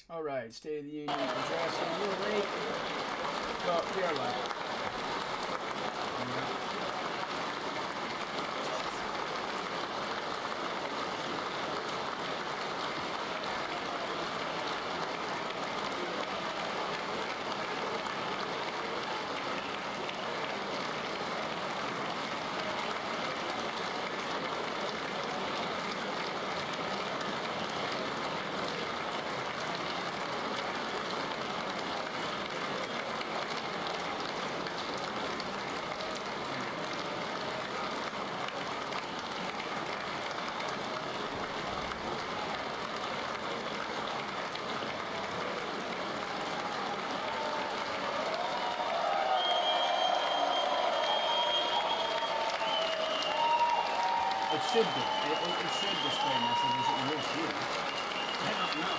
All right, State of the Union address. A little late. Well, we are live. It should be. It should display messages that you will see them. I don't know.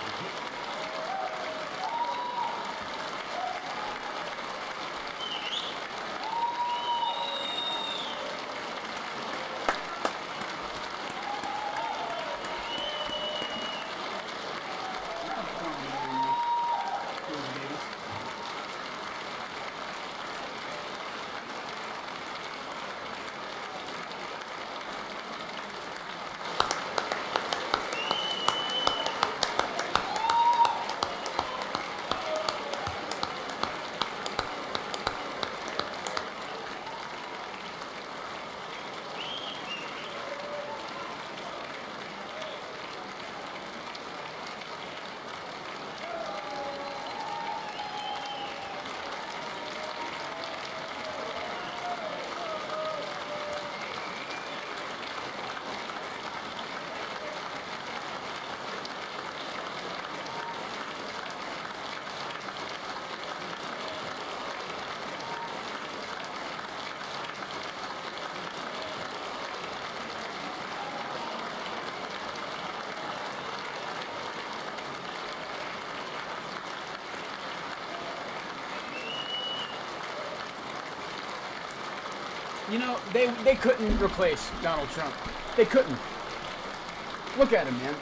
You know, they couldn't replace Donald Trump. They couldn't. Look at him, man.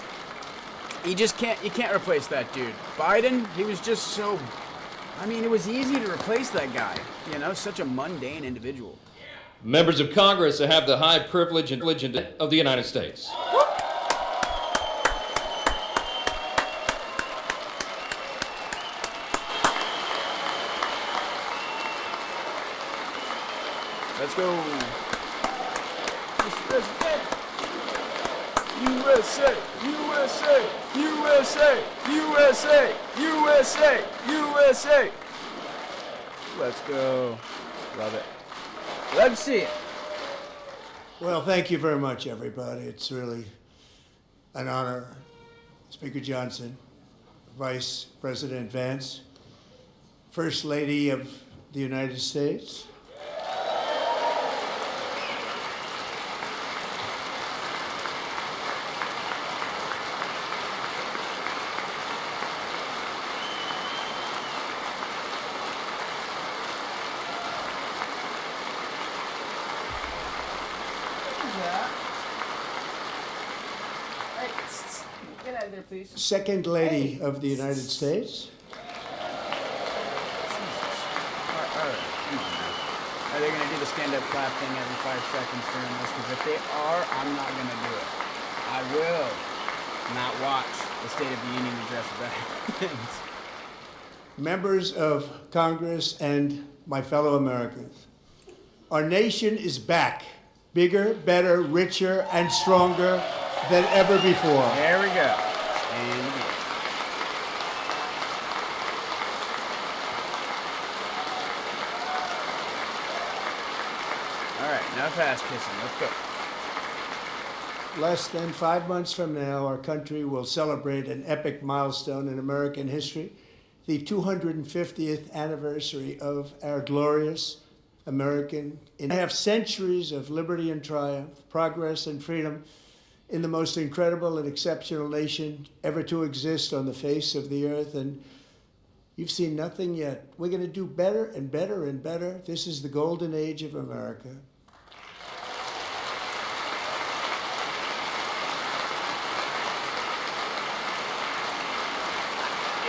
You can't replace that dude. Biden, he was just so, I mean, it was easy to replace that guy. You know, such a mundane individual. Members of Congress have the high privilege and of the United States. Let's go. Mr. President. USA, USA, USA, USA, USA, USA. Let's go. Love it. Let's see it. Well, thank you very much, everybody. It's really an honor. Speaker Johnson, Vice President Vance, First Lady of the United States. Get out of there, please. Second Lady of the United States. All right, come on now. Are they going to do the stand-up clap thing every 5 seconds during this? Because if they are, I'm not going to do it. I will not watch the State of the Union address if that happens. Members of Congress and my fellow Americans, our nation is back, bigger, better, richer, and stronger than ever before. There we go. And again. All right, enough ass kissing. Let's go. Less than 5 months from now, our country will celebrate an epic milestone in American history, the 250th anniversary of our glorious American. I have centuries of liberty and triumph, progress and freedom in the most incredible and exceptional nation ever to exist on the face of the earth, and you've seen nothing yet. We're going to do better and better and better. This is the golden age of America.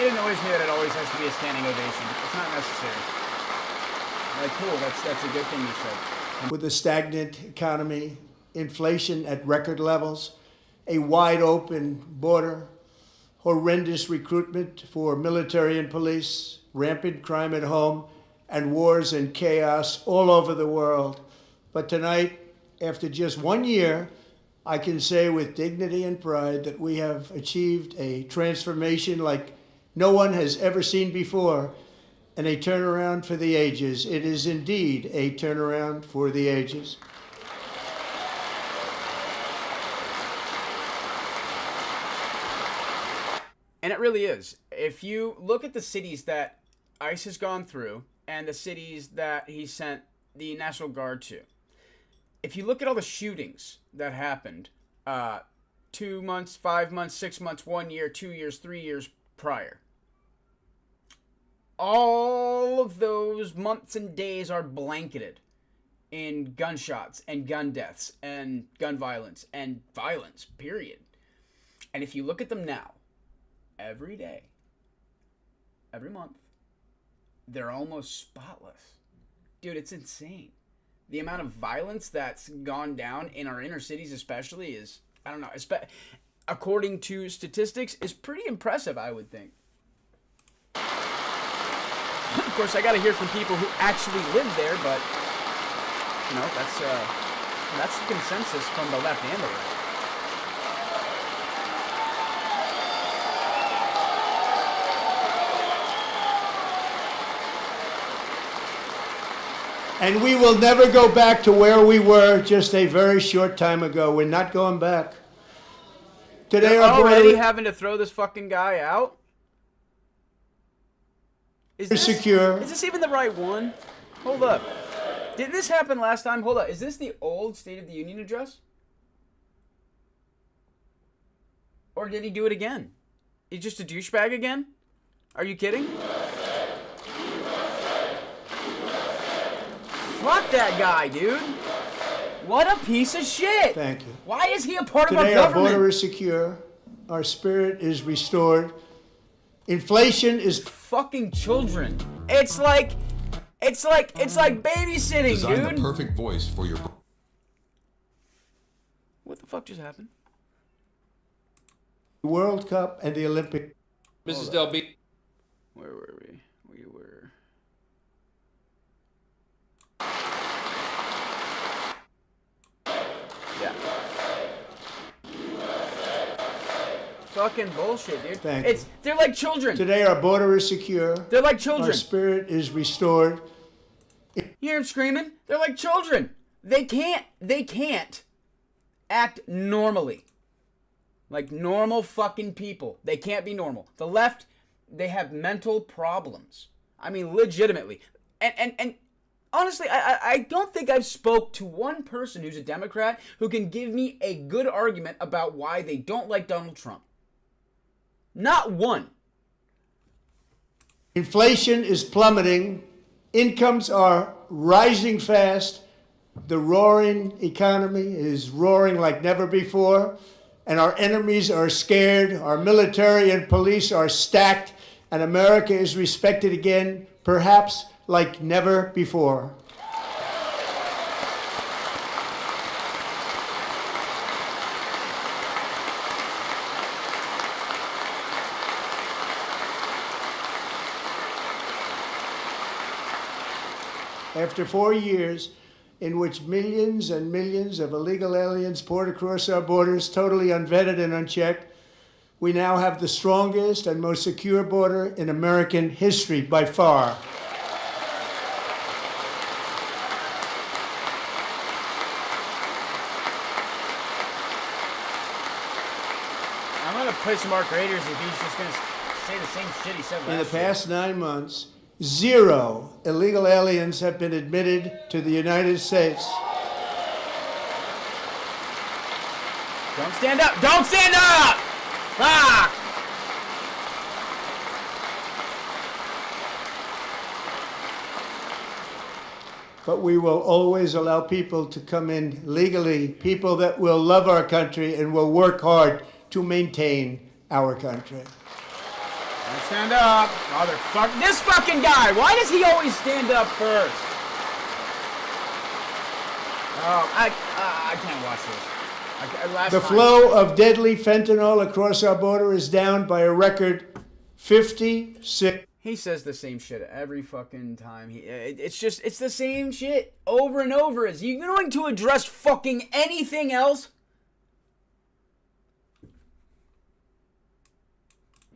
it annoys me that it always has to be a standing ovation. It's not necessary. Like, cool, that's a good thing you said. With a stagnant economy, inflation at record levels, a wide open border, horrendous recruitment for military and police, rampant crime at home, and wars and chaos all over the world. But tonight, after just 1 year, I can say with dignity and pride that we have achieved a transformation like no one has ever seen before, and a turnaround for the ages. It is indeed a turnaround for the ages. And it really is. If you look at the cities that ICE has gone through and the cities that he sent the National Guard to, if you look at all the shootings that happened 2 months, 5 months, 6 months, 1 year, 2 years, 3 years prior, all of those months and days are blanketed in gunshots and gun deaths and gun violence and violence, period. And if you look at them now, every day, every month, they're almost spotless. Dude, it's insane. The amount of violence that's gone down in our inner cities especially is, I don't know, according to statistics, is pretty impressive, I would think. Of course, I got to hear from people who actually live there, but, you know, that's the consensus from the left and the right. And we will never go back to where we were just a very short time ago. We're not going back. Today, They're our already border having to throw this fucking guy out? Is is secure. Is this even the right one? Hold up. Did this happen last time? Hold up. Is this the old State of the Union address? Or did he do it again? He's just a douchebag again? Are you kidding? Fuck that guy, dude. What a piece of shit. Thank you. Why is he a part Today, of our our government? border is secure. Our spirit is restored. Inflation is Fucking children. It's like babysitting, Design dude. the perfect voice for your. What the fuck just happened? the World Cup and the Olympic. Mrs. Delby. Where were we? We were. Yeah. Fucking bullshit, dude. Thank you. They're like children. Today, our border is secure. They're like Our children. spirit is restored. You hear them screaming? They're like children. They can't act normally. Like normal fucking people. They can't be normal. The left, they have mental problems. I mean, legitimately. And honestly, I don't think I've spoke to one person who's a Democrat who can give me a good argument about why they don't like Donald Trump. Not one. Inflation is plummeting. Incomes are rising fast. The roaring economy is roaring like never before. And our enemies are scared. Our military and police are stacked. And America is respected again, perhaps like never before. After 4 years in which millions and millions of illegal aliens poured across our borders, totally unvetted and unchecked, we now have the strongest and most secure border in American history by far. I'm going to push Mark Raiders if he's just going to say the same shit he said last year. In the past 9 months, 0 illegal aliens have been admitted to the United States. Don't stand up! Don't stand up! Fuck! But we will always allow people to come in legally, people that will love our country and will work hard to maintain our country. Stand up, motherfucker. This fucking guy. Why does he always stand up first? Oh, I can't watch this. The flow of deadly fentanyl across our border is down by a record 56. He says the same shit every fucking time. It's the same shit over and over. Is he going to address fucking anything else?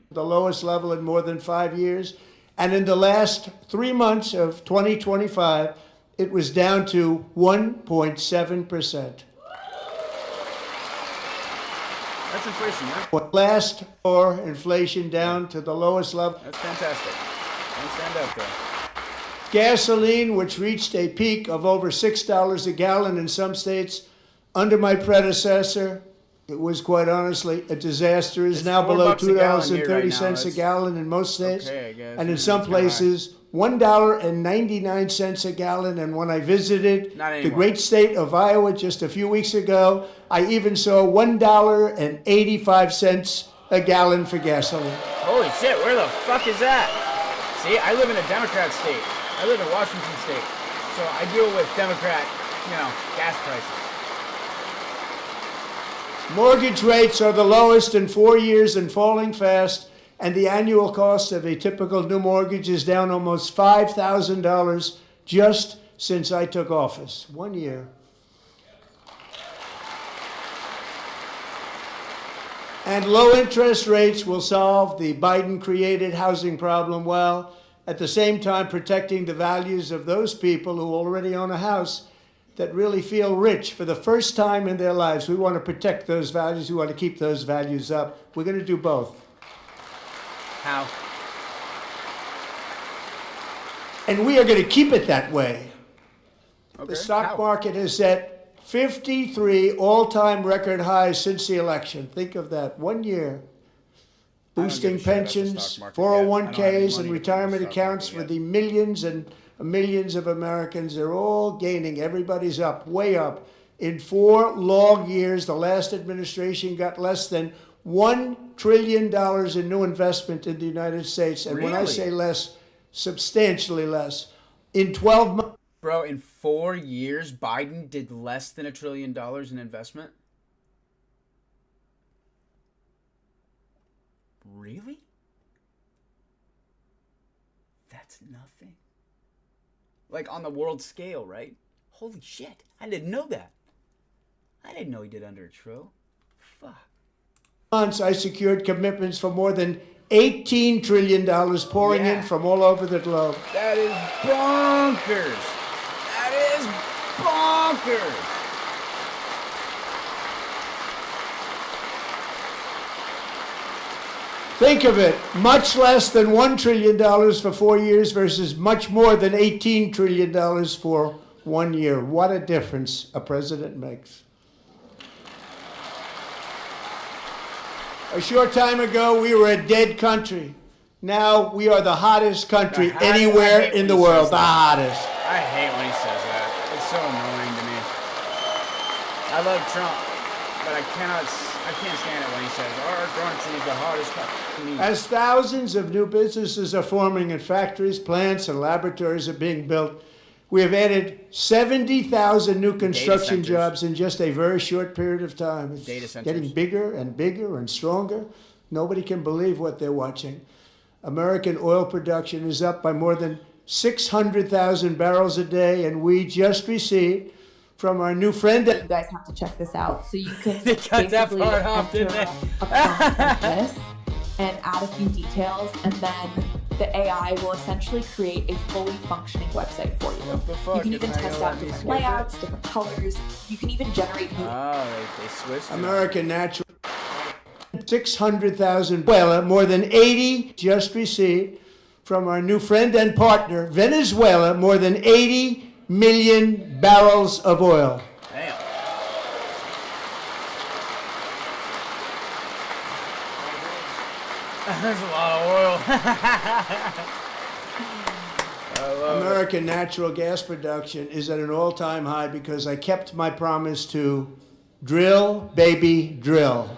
The lowest level in more than 5 years. And in the last 3 months of 2025, it was down to 1.7%. That's inflation, right? Last or inflation down to the lowest level. That's fantastic. Don't stand up there. Gasoline, which reached a peak of over $6 a gallon in some states under my predecessor, it was quite honestly a disaster, is now below $2.30 a gallon in most states. Okay, I guess. And in some places, $1.99 a gallon. And when I visited the great state of Iowa just a few weeks ago, I even saw $1.85 a gallon for gasoline. Holy shit, where the fuck is that? See, I live in a Democrat state. I live in Washington state. So I deal with Democrat, gas prices. Mortgage rates are the lowest in 4 years and falling fast, and the annual cost of a typical new mortgage is down almost $5,000 just since I took office. 1 year. And low interest rates will solve the Biden-created housing problem while at the same time protecting the values of those people who already own a house that really feel rich for the first time in their lives. We want to protect those values. We want to keep those values up. We're going to do both. How? And we are going to keep it that way. Okay. The stock market has set 53 all-time record highs since the election. Think of that. 1 year. Boosting pensions, 401ks, and retirement accounts for the millions and millions of Americans. They're all gaining. Everybody's up, way up. In 4 long years, the last administration got less than $1 trillion in new investment in the United States. And when I say less, substantially less. In 12 months. Bro, in 4 years, Biden did less than $1 trillion in investment? Really? That's nothing. Like on the world scale, right? Holy shit. I didn't know that. I didn't know he did under $1 trillion. Fuck. Months, I secured commitments for more than $18 trillion pouring in from all over the globe. That is bonkers. That is bonkers. Think of it, much less than $1 trillion for 4 years versus much more than $18 trillion for 1 year. What a difference a president makes. A short time ago, we were a dead country. Now we are the hottest country anywhere in the world. The hottest. I hate when he says that. It's so annoying to me. I love Trump, but I can't stand it when he says, our country is the hottest country. As thousands of new businesses are forming in factories, plants, and laboratories are being built, we have added 70,000 new construction jobs in just a very short period of time. It's getting bigger and bigger and stronger. Nobody can believe what they're watching. American oil production is up by more than 600,000 barrels a day, and we just received from our new friend. You guys have to check this out. So you can they cut that part off, didn't they? A prompt like this and add a few details, and then the AI will essentially create a fully functioning website for you. What the fuck? You can even test out different layouts, different colors. You can even generate new. Oh, they switched. American Natural. 600,000 Venezuela, more than 80 just received from our new friend and partner, Venezuela, more than 80 million barrels of oil. Damn. There's a lot of oil. American natural gas production is at an all-time high because I kept my promise to drill, baby, drill.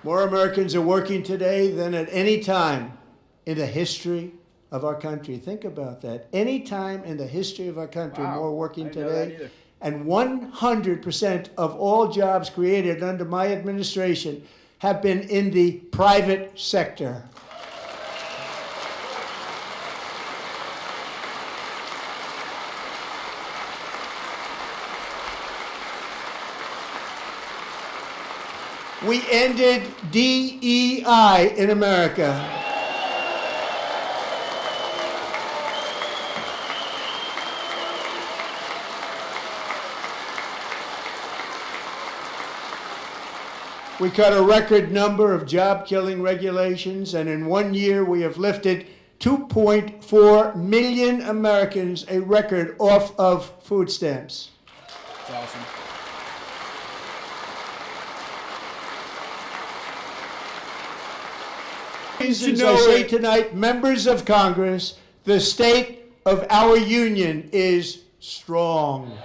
More Americans are working today than at any time in the history of our country. Think about that. Any time in the history of our country, Wow. more working I didn't know that today. either. And 100% of all jobs created under my administration have been in the private sector. We ended DEI in America. We cut a record number of job-killing regulations, and in 1 year we have lifted 2.4 million Americans, a record, off of food stamps. It's awesome. As I say tonight, members of Congress, the state of our union is strong.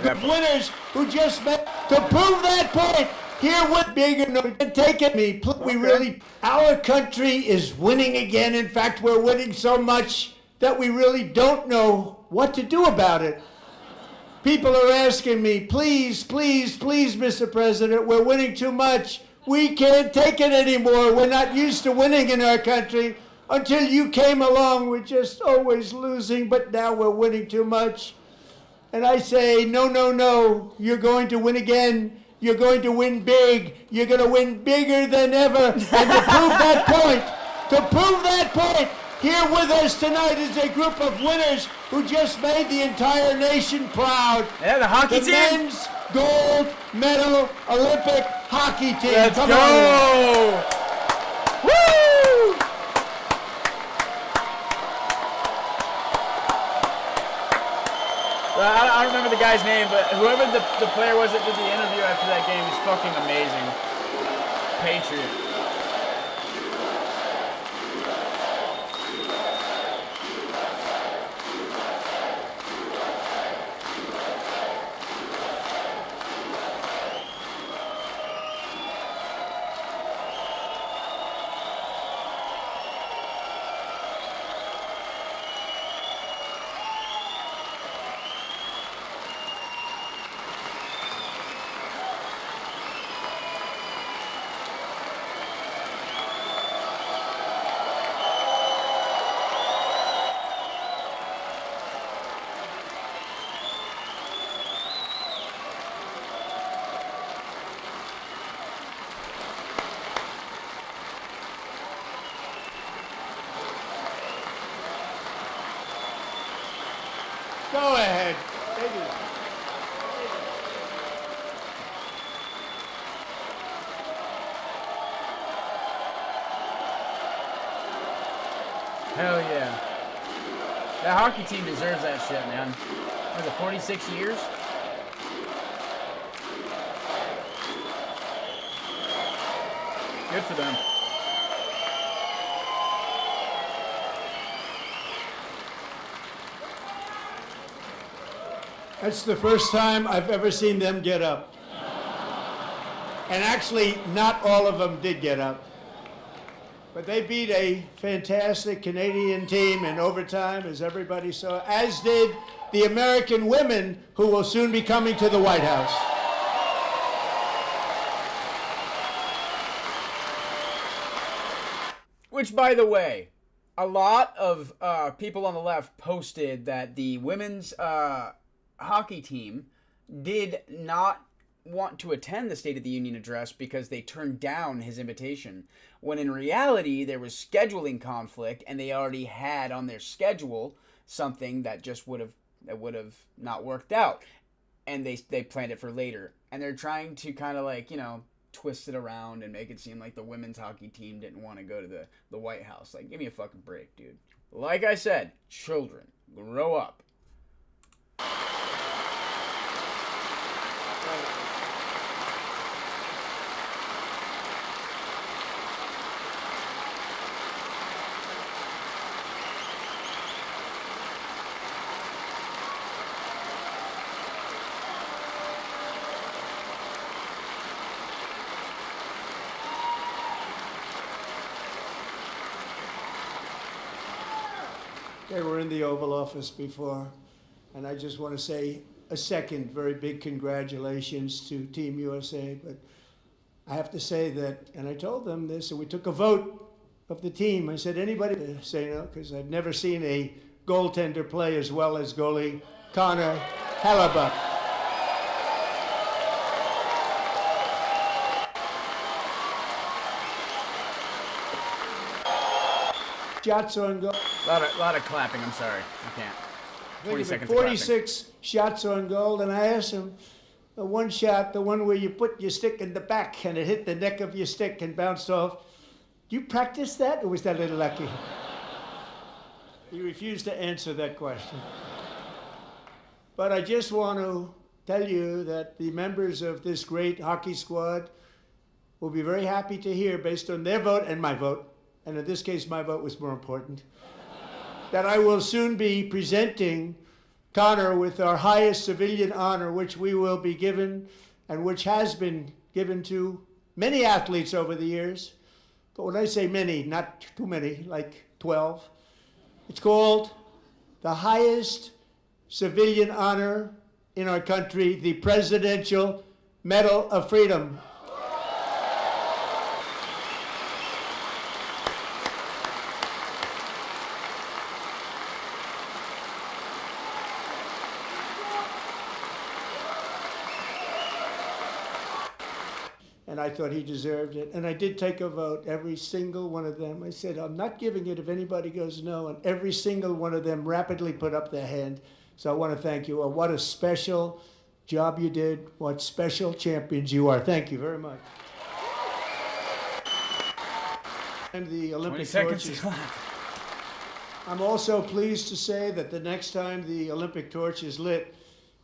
The winners who just met to prove that point. Here with bigger no take it me. We really, our country is winning again. In fact, we're winning so much that we really don't know what to do about it. People are asking me, please, please, please, Mr. President, we're winning too much. We can't take it anymore. We're not used to winning in our country. Until you came along, we're just always losing, but now we're winning too much. And I say, no, no, no, you're going to win again. You're going to win big. You're going to win bigger than ever. And to prove that point, here with us tonight is a group of winners who just made the entire nation proud. Yeah, the hockey the team. Men's gold medal Olympic hockey team. Let's Come go! on. Woo! I don't remember the guy's name, but whoever the player was that did the interview after that game is fucking amazing. Patriot. Go ahead. Hell yeah. That hockey team deserves that shit, man. Was it 46 years? Good for them. That's the first time I've ever seen them get up. And actually, not all of them did get up. But they beat a fantastic Canadian team in overtime, as everybody saw, as did the American women who will soon be coming to the White House. Which, by the way, a lot of people on the left posted that the women's hockey team did not want to attend the State of the Union address because they turned down his invitation, when in reality there was scheduling conflict and they already had on their schedule something that just would have not worked out, and they planned it for later, and they're trying to kind of like, you know, twist it around and make it seem like the women's hockey team didn't want to go to the White House. Like, give me a fucking break, dude. Like I said, children, grow up. They were in the Oval Office before, and I just want to say a second very big congratulations to Team USA. But I have to say that, and I told them this, and we took a vote of the team. I said, anybody to say no, because I've never seen a goaltender play as well as goalie Connor Hellebuyck. Shots on goal. Lot of clapping. I'm sorry, I can't. 20 seconds. 46 shots on goal, and I asked him, the one shot, the one where you put your stick in the back and it hit the neck of your stick and bounced off. Do you practice that, or was that a little lucky? He refused to answer that question. But I just want to tell you that the members of this great hockey squad will be very happy to hear, based on their vote and my vote, and in this case my vote was more important, that I will soon be presenting Connor with our highest civilian honor, which we will be given, and which has been given to many athletes over the years. But when I say many, not too many, like 12. It's called the highest civilian honor in our country, the Presidential Medal of Freedom. And I thought he deserved it. And I did take a vote, every single one of them. I said, I'm not giving it if anybody goes no. And every single one of them rapidly put up their hand. So I want to thank you. What a special job you did. What special champions you are. Thank you very much. And the Olympic 20 torches. seconds. I'm also pleased to say that the next time the Olympic torch is lit,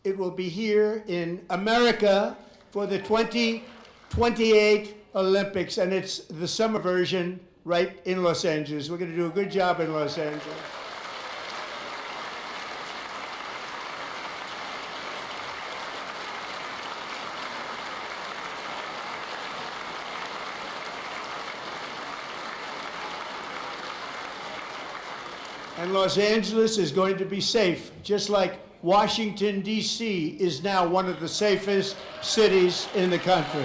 it will be here in America for the 2028 Olympics, and it's the summer version right in Los Angeles. We're going to do a good job in Los Angeles. And Los Angeles is going to be safe, just like Washington, D.C. is now one of the safest cities in the country.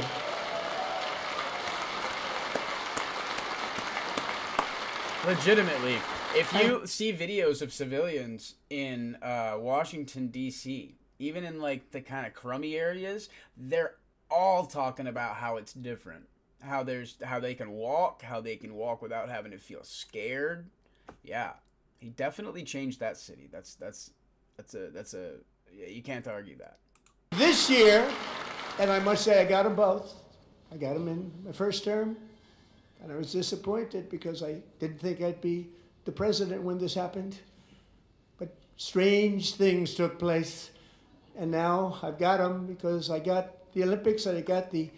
Legitimately, if you see videos of civilians in Washington, D.C., even in like the kind of crummy areas, they're all talking about how it's different. How they can walk without having to feel scared. Yeah, he definitely changed that city. That's you can't argue that. This year, and I must say I got them both. I got them in my first term, and I was disappointed because I didn't think I'd be the president when this happened. But strange things took place, and now I've got them because I got the Olympics and I got the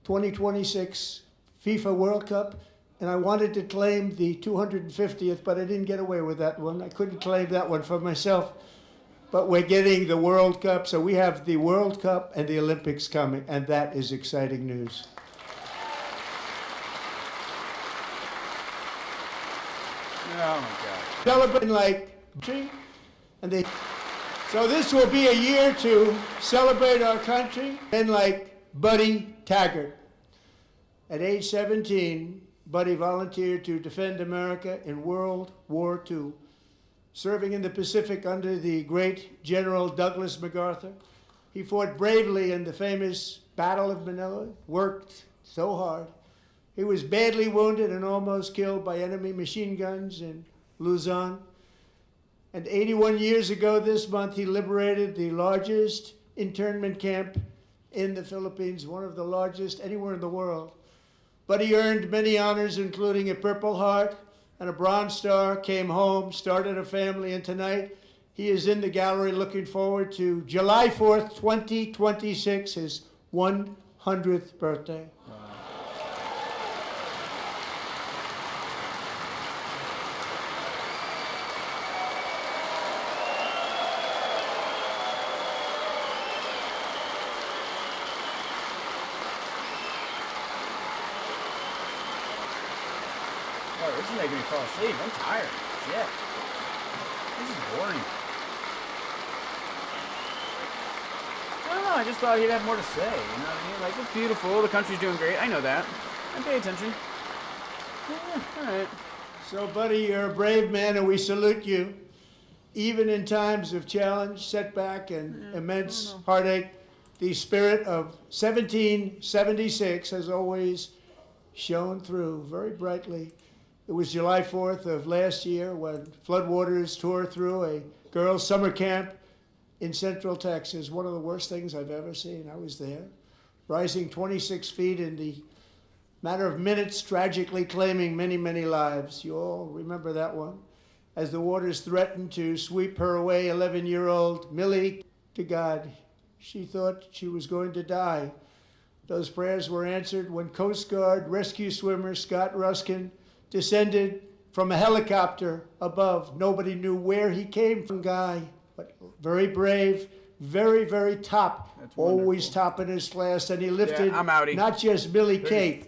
2026 FIFA World Cup, and I wanted to claim the 250th, but I didn't get away with that one. I couldn't claim that one for myself. But we're getting the World Cup, so we have the World Cup and the Olympics coming, and that is exciting news. Oh my God. Celebrating like and so this will be a year to celebrate our country. And like Buddy Taggart, at age 17, Buddy volunteered to defend America in World War II, serving in the Pacific under the great General Douglas MacArthur. He fought bravely in the famous Battle of Manila, worked so hard. He was badly wounded and almost killed by enemy machine guns in Luzon. And 81 years ago this month, he liberated the largest internment camp in the Philippines, one of the largest anywhere in the world. But he earned many honors, including a Purple Heart and a Bronze Star, came home, started a family, and tonight he is in the gallery looking forward to July 4th, 2026, his 100th birthday. Oh, this is making me fall asleep. I'm tired. Shit. This is boring. I don't know. I just thought he'd have more to say. You know what I mean? Like, it's beautiful. The country's doing great. I know that. I pay attention. Yeah, all right. So, buddy, you're a brave man, and we salute you. Even in times of challenge, setback, and immense heartache, the spirit of 1776 has always shone through very brightly. It was July 4th of last year when floodwaters tore through a girls' summer camp in Central Texas. One of the worst things I've ever seen. I was there, rising 26 feet in the matter of minutes, tragically claiming many, many lives. You all remember that one? As the waters threatened to sweep her away, 11-year-old Millie, to God, she thought she was going to die. Those prayers were answered when Coast Guard rescue swimmer Scott Ruskin descended from a helicopter above. Nobody knew where he came from, guy, but very brave, very, very top, That's always wonderful. top in his class. And he lifted I'm outie. not just Millie Kate,